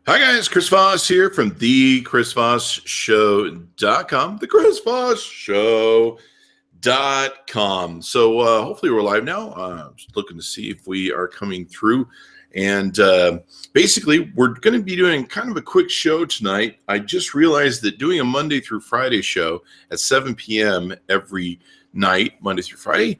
Hi guys, Chris Voss here from the Chris Voss Show.com, the Chris Voss Show.com. So hopefully we're live now. Just looking to see if we are coming through. And basically, we're going to be doing kind of a quick show tonight. I just realized that doing a Monday through Friday show at 7 p.m. every night, Monday through Friday,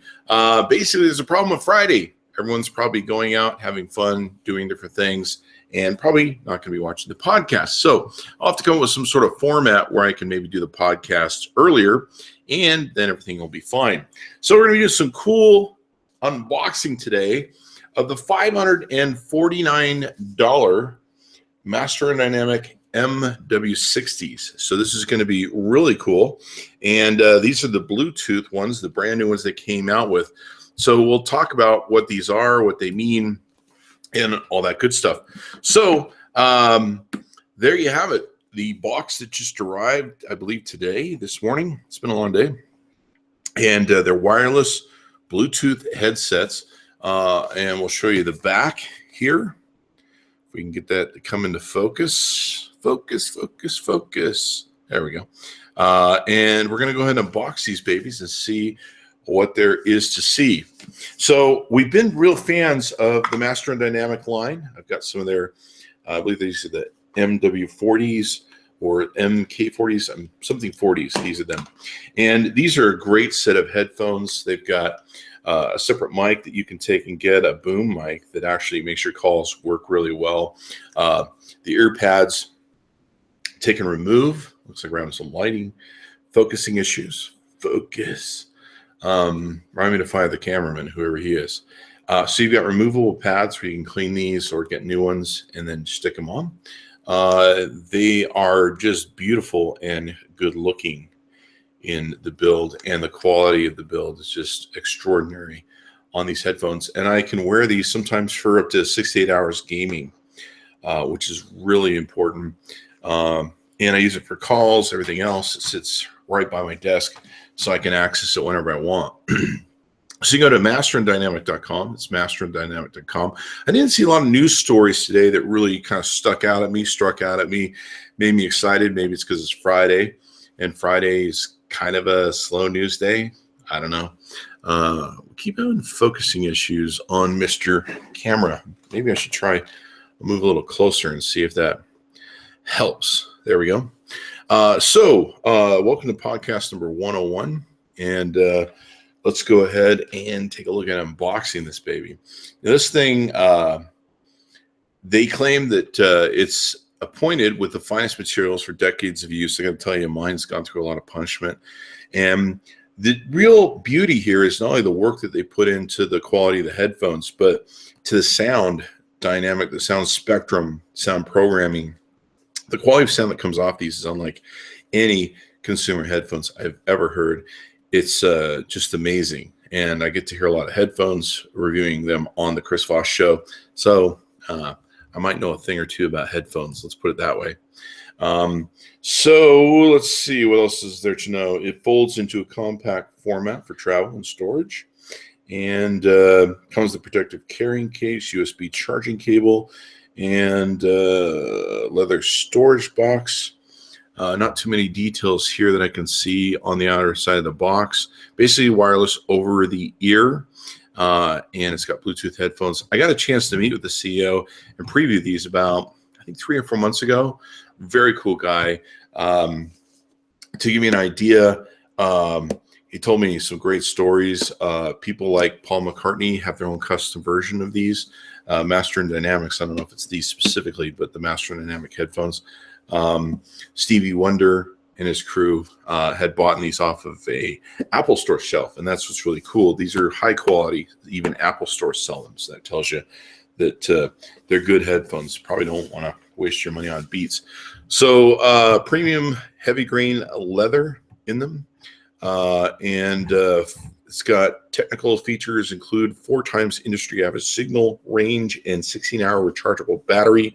basically there's a problem with Friday. Everyone's probably going out, having fun, doing different things, and probably not going to be watching the podcast. So I'll have to come up with some sort of format where I can maybe do the podcast earlier, and then everything will be fine. So we're going to do some cool unboxing today of the $549 Master and Dynamic MW60s. So this is going to be really cool. And these are the Bluetooth ones, the brand new ones they came out with. So we'll talk about what these are, what they mean, and all that good stuff. So there you have it. The box that just arrived, I believe this morning. It's been a long day. And they're wireless Bluetooth headsets. And we'll show you the back here. If we can get that to come into focus. Focus. There we go. And we're going to go ahead and unbox these babies and see what there is to see. So we've been real fans of the Master and Dynamic line. I've got some of their, I believe these are the MW40s or MK40s, something 40s, these are them. And these are a great set of headphones. They've got a separate mic that you can take and get, a boom mic that actually makes your calls work really well. The ear pads, take and remove. Looks like we're having some lighting, focusing issues. Focus. Remind me to find the cameraman, whoever he is. So you've got removable pads where you can clean these or get new ones and then stick them on. They are just beautiful and good looking in the build, and the quality of the build is just extraordinary on these headphones. And I can wear these sometimes for up to 6 to 8 hours gaming, which is really important. And I use it for calls, everything else. It sits right by my desk, so I can access it whenever I want. So you go to amzn.to. It's amzn.to. I didn't see a lot of news stories today that really kind of struck out at me, made me excited. Maybe it's because it's Friday, and Friday is kind of a slow news day. I don't know. Keep having focusing issues on Mr. Camera. Maybe I should try move a little closer and see if that helps. There we go. Welcome to podcast number 101, and let's go ahead and take a look at unboxing this baby. Now, this thing, they claim that it's appointed with the finest materials for decades of use. I got to tell you, mine's gone through a lot of punishment, and the real beauty here is not only the work that they put into the quality of the headphones, but to the sound dynamic, the sound spectrum, sound programming. The quality of sound that comes off these is unlike any consumer headphones I've ever heard. It's just amazing. And I get to hear a lot of headphones, reviewing them on the Chris Voss Show. So I might know a thing or two about headphones. Let's put it that way. So let's see. What else is there to know? It folds into a compact format for travel and storage. And comes with a protective carrying case, USB charging cable, and leather storage box. Not too many details here that I can see on the outer side of the box. Basically wireless over the ear, and it's got Bluetooth headphones. I got a chance to meet with the CEO and preview these about, I think, 3 or 4 months ago. Very cool guy. To give you an idea, he told me some great stories. People like Paul McCartney have their own custom version of these. Master and Dynamics, I don't know if it's these specifically, but the Master and Dynamic headphones. Stevie Wonder and his crew had bought these off of a Apple Store shelf, and that's what's really cool. These are high quality. Even Apple Store sell them, so that tells you that they're good headphones. Probably don't want to waste your money on Beats. So premium heavy grain leather in them, and it's got technical features include 4 times industry average signal range and 16-hour rechargeable battery.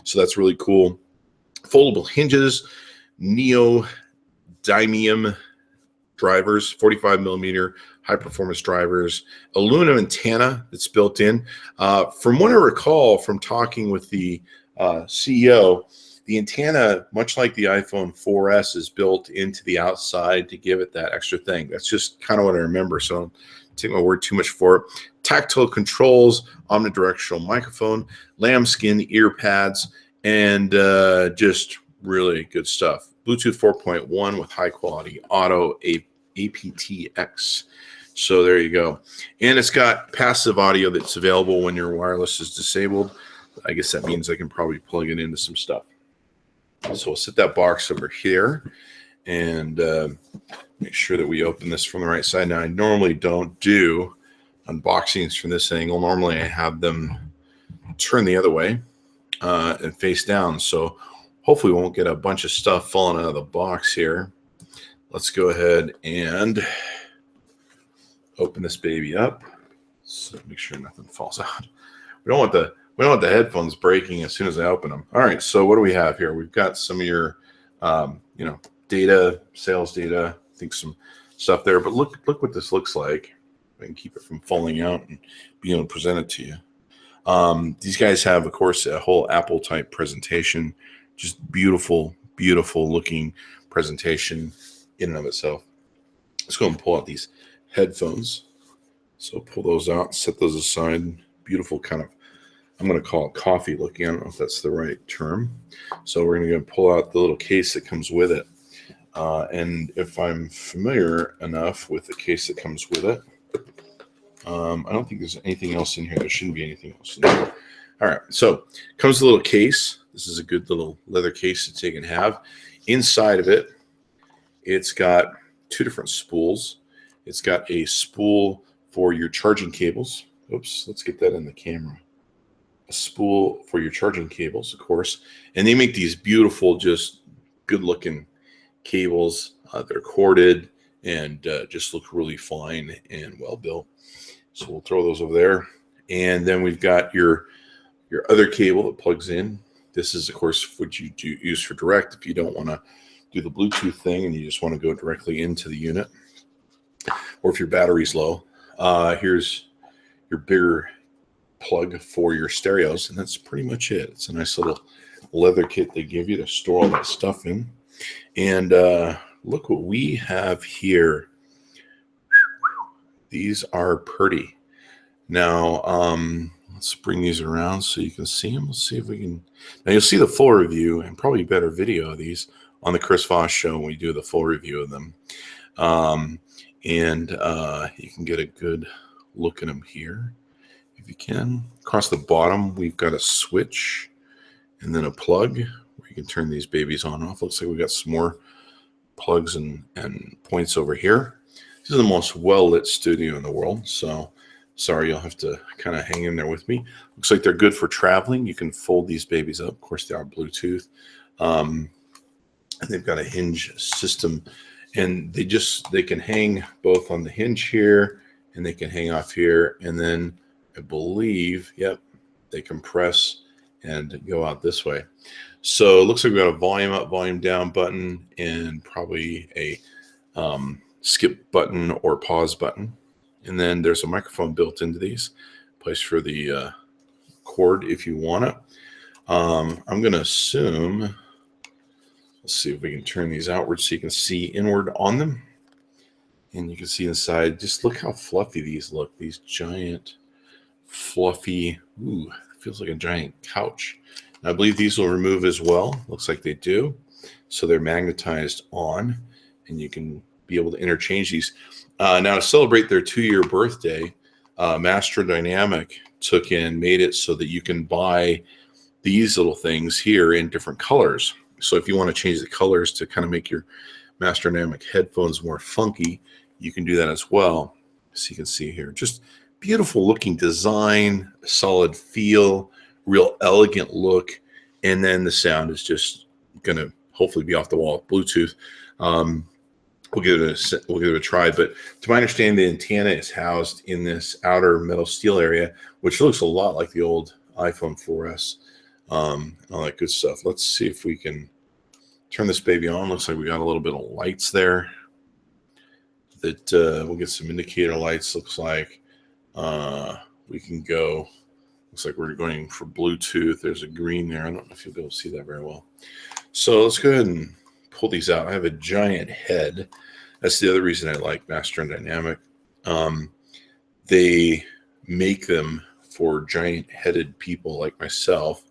So that's really cool. Foldable hinges, neodymium drivers, 45 millimeter high performance drivers, aluminum antenna that's built in. From what I recall from talking with the CEO, the antenna, much like the iPhone 4S, is built into the outside to give it that extra thing. That's just kind of what I remember. So don't take my word too much for it. Tactile controls, omnidirectional microphone, lambskin ear pads, and just really good stuff. Bluetooth 4.1 with high quality auto aptX. So there you go. And it's got passive audio that's available when your wireless is disabled. I guess that means I can probably plug it into some stuff. So we'll set that box over here and make sure that we open this from the right side. Now, I normally don't do unboxings from this angle. Normally, I have them turn the other way and face down. So hopefully we won't get a bunch of stuff falling out of the box here. Let's go ahead and open this baby up. So make sure nothing falls out. We don't want the headphones breaking as soon as I open them. All right, so what do we have here? We've got some of your, data, sales data. I think some stuff there. But look what this looks like. I can keep it from falling out and being able to present it to you. These guys have, of course, a whole Apple type presentation. Just beautiful, beautiful looking presentation in and of itself. Let's go and pull out these headphones. So pull those out, set those aside. Beautiful kind of, I'm going to call it coffee looking. I don't know if that's the right term. So we're going to go pull out the little case that comes with it. And if I'm familiar enough with the case that comes with it, I don't think there's anything else in here. There shouldn't be anything else in there. All right. So comes a little case. This is a good little leather case that you can have. Inside of it, it's got two different spools. It's got a spool for your charging cables. Oops, let's get that in the camera. A spool for your charging cables, of course. And they make these beautiful, just good-looking cables that are corded and just look really fine and well-built. So we'll throw those over there. And then we've got your other cable that plugs in. This is, of course, what you do use for direct if you don't want to do the Bluetooth thing and you just want to go directly into the unit. Or if your battery's low. Here's your bigger plug for your stereos, and that's pretty much it. It's a nice little leather kit they give you to store all that stuff in. And look what we have here. These are pretty. Now, let's bring these around so you can see them. Let's see if we can. Now, you'll see the full review and probably better video of these on the Chris Voss Show when we do the full review of them. And you can get a good look at them here if you can. Across the bottom, we've got a switch and then a plug where you can turn these babies on and off. Looks like we got some more plugs and points over here. This is the most well-lit studio in the world, so sorry, you'll have to kind of hang in there with me. Looks like they're good for traveling. You can fold these babies up. Of course, they are Bluetooth. And they've got a hinge system, and they can hang both on the hinge here, and they can hang off here, and then I believe, yep, they compress and go out this way. So it looks like we've got a volume up, volume down button, and probably a skip button or pause button. And then there's a microphone built into these, place for the cord if you want it. I'm going to assume, let's see if we can turn these outward so you can see inward on them. And you can see inside, just look how fluffy these look. These giant, fluffy, ooh, feels like a giant couch. And I believe these will remove as well. Looks like they do. So they're magnetized on, and you can be able to interchange these. Now, to celebrate their 2-year birthday, Master Dynamic made it so that you can buy these little things here in different colors. So if you want to change the colors to kind of make your Master Dynamic headphones more funky, you can do that as well. So you can see here, just beautiful looking design, solid feel, real elegant look. And then the sound is just going to hopefully be off the wall with Bluetooth. We'll give it a try. But to my understanding, the antenna is housed in this outer metal steel area, which looks a lot like the old iPhone 4S. All that good stuff. Let's see if we can turn this baby on. Looks like we got a little bit of lights there. That we'll get some indicator lights. Looks like we can go Looks like we're going for Bluetooth. There's a green there. I don't know if you'll be able to see that very well. So let's go ahead and pull these out. I have a giant head. That's the other reason I like Master and Dynamic. They make them for giant headed people like myself.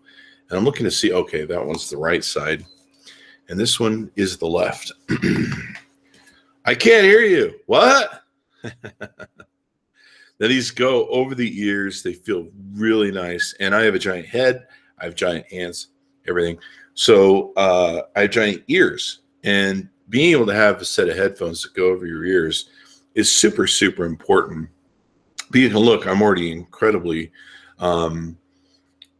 And I'm looking to see, okay, that one's the right side. And this one is the left. I can't hear you. What? Now these go over the ears. They feel really nice. And I have a giant head. I have giant hands, everything. So I have giant ears. And being able to have a set of headphones that go over your ears is super, super important. But you can look, I'm already incredibly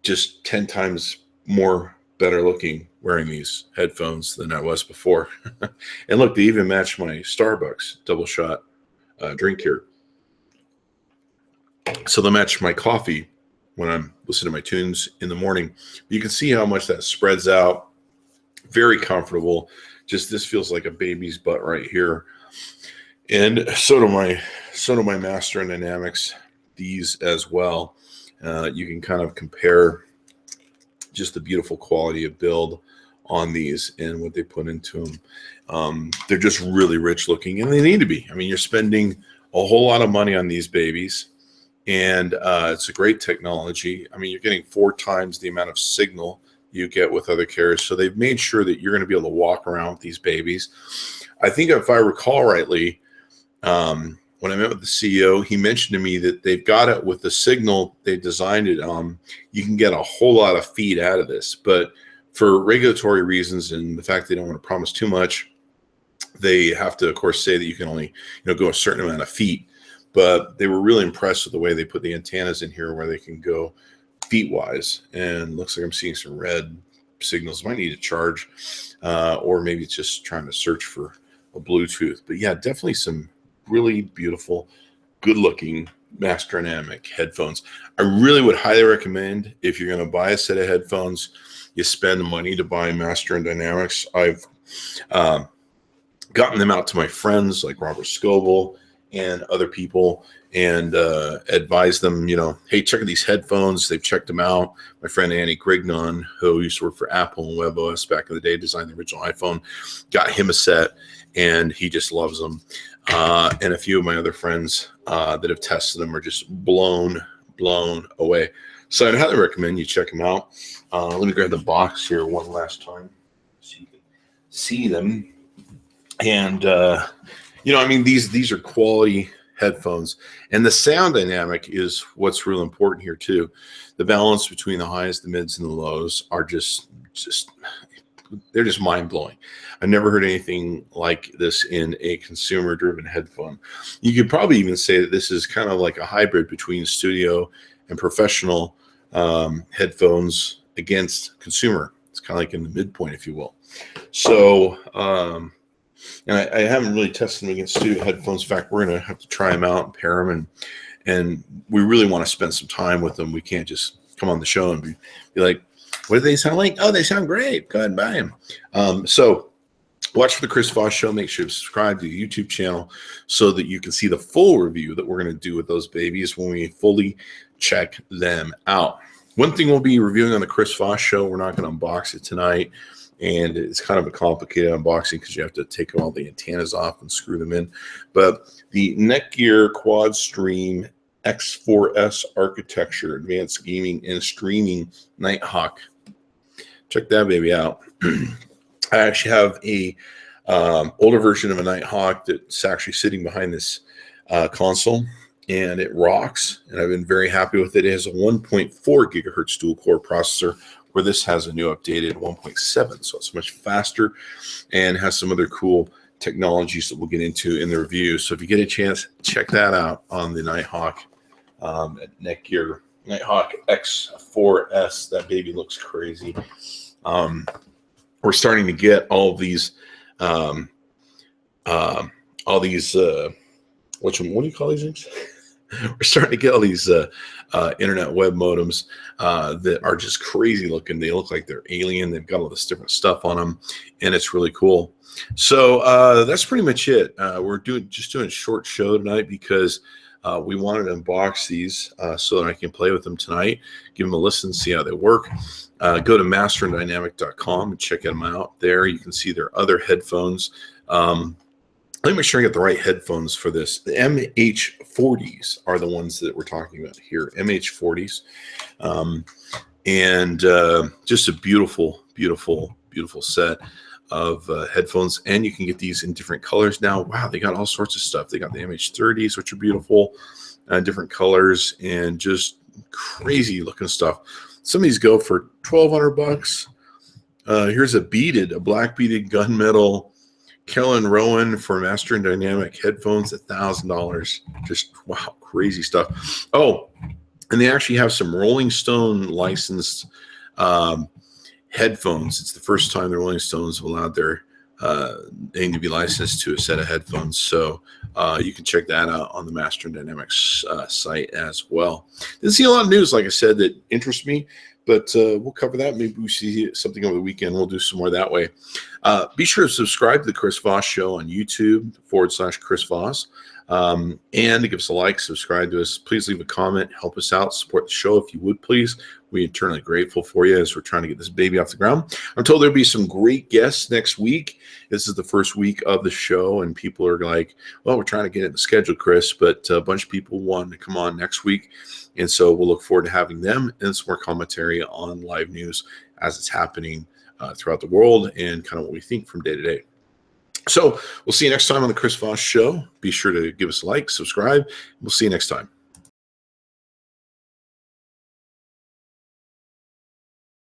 just 10 times more better looking wearing these headphones than I was before. And look, they even match my Starbucks double shot drink here. So they match my coffee when I'm listening to my tunes in the morning. You can see how much that spreads out. Very comfortable. Just this feels like a baby's butt right here. And so do my Master and Dynamics, these as well. You can kind of compare just the beautiful quality of build on these and what they put into them. They're just really rich looking, and they need to be. I mean, you're spending a whole lot of money on these babies, and it's a great technology. I mean, you're getting 4 times the amount of signal you get with other carriers. So they've made sure that you're going to be able to walk around with these babies. I think if I recall rightly, when I met with the CEO, he mentioned to me that they've got it with the signal they designed it on. You can get a whole lot of feed out of this, but for regulatory reasons and the fact they don't want to promise too much, they have to, of course, say that you can only go a certain amount of feet. But they were really impressed with the way they put the antennas in here where they can go feet-wise. And looks like I'm seeing some red signals. Might need to charge, or maybe it's just trying to search for a Bluetooth. But yeah, definitely some really beautiful, good-looking Master Dynamic headphones. I really would highly recommend, if you're going to buy a set of headphones, you spend the money to buy Master and Dynamics. I've gotten them out to my friends like Robert Scoble and other people, and advise them, hey, check out these headphones. They've checked them out. My friend Annie Grignon, who used to work for Apple and WebOS back in the day, designed the original iPhone, got him a set, and he just loves them. And a few of my other friends that have tested them are just blown away. So I'd highly recommend you check them out. Let me grab the box here one last time so you can see them. And I mean, these are quality headphones, and the sound dynamic is what's real important here too. The balance between the highs, the mids, and the lows are just they're just mind blowing. I've never heard anything like this in a consumer driven headphone. You could probably even say that this is kind of like a hybrid between studio and professional headphones against consumer. It's kind of like in the midpoint, if you will. So, and I haven't really tested them against studio headphones. In fact, we're going to have to try them out and pair them, and we really want to spend some time with them. We can't just come on the show and be like, what do they sound like? Oh, they sound great. Go ahead and buy them. So watch for the Chris Voss Show. Make sure to subscribe to the YouTube channel so that you can see the full review that we're going to do with those babies when we fully check them out. One thing we'll be reviewing on the Chris Voss Show, we're not going to unbox it tonight. And it's kind of a complicated unboxing because you have to take all the antennas off and screw them in. But the Netgear Quadstream X4S architecture, advanced gaming and streaming Nighthawk. Check that baby out. I actually have a older version of a Nighthawk that's actually sitting behind this console, and it rocks. And I've been very happy with it. It has a 1.4 gigahertz dual core processor, where this has a new updated 1.7, so it's much faster and has some other cool technologies that we'll get into in the review. So if you get a chance, check that out on the Nighthawk at Netgear. Nighthawk X4S. That baby looks crazy. We're starting to get all these what do you call these things? We're starting to get all these internet web modems that are just crazy looking. They look like they're alien. They've got all this different stuff on them, and it's really cool. So that's pretty much it. We're doing a short show tonight because we wanted to unbox these so that I can play with them tonight, give them a listen, see how they work. Go to amzn.to and check them out there. You can see their other headphones. Let me make sure I get the right headphones for this. The MH40s are the ones that we're talking about here, MH40s. And just a beautiful, beautiful, beautiful set of headphones. And you can get these in different colors now. Wow, they got all sorts of stuff. They got the MH30s, which are beautiful, different colors, and just crazy looking stuff. Some of these go for $1,200. Here's a black beaded gunmetal Kellen Rowan for Master and Dynamic headphones, $1,000. Just wow, crazy stuff. Oh, and they actually have some Rolling Stone licensed headphones. It's the first time the Rolling Stones have allowed their name to be licensed to a set of headphones. So you can check that out on the Master and Dynamics site as well. Didn't see a lot of news, like I said, that interests me. But we'll cover that. Maybe we see something over the weekend. We'll do some more that way. Be sure to subscribe to the Chris Voss Show on YouTube /Chris Voss. And give us a like, subscribe to us. Please leave a comment. Help us out. Support the show if you would, please. We're eternally grateful for you as we're trying to get this baby off the ground. I'm told there'll be some great guests next week. This is the first week of the show, and people are like, well, we're trying to get it in the schedule, Chris, but a bunch of people want to come on next week. And so we'll look forward to having them and some more commentary on live news as it's happening throughout the world and kind of what we think from day to day. So we'll see you next time on the Chris Voss Show. Be sure to give us a like, subscribe. We'll see you next time.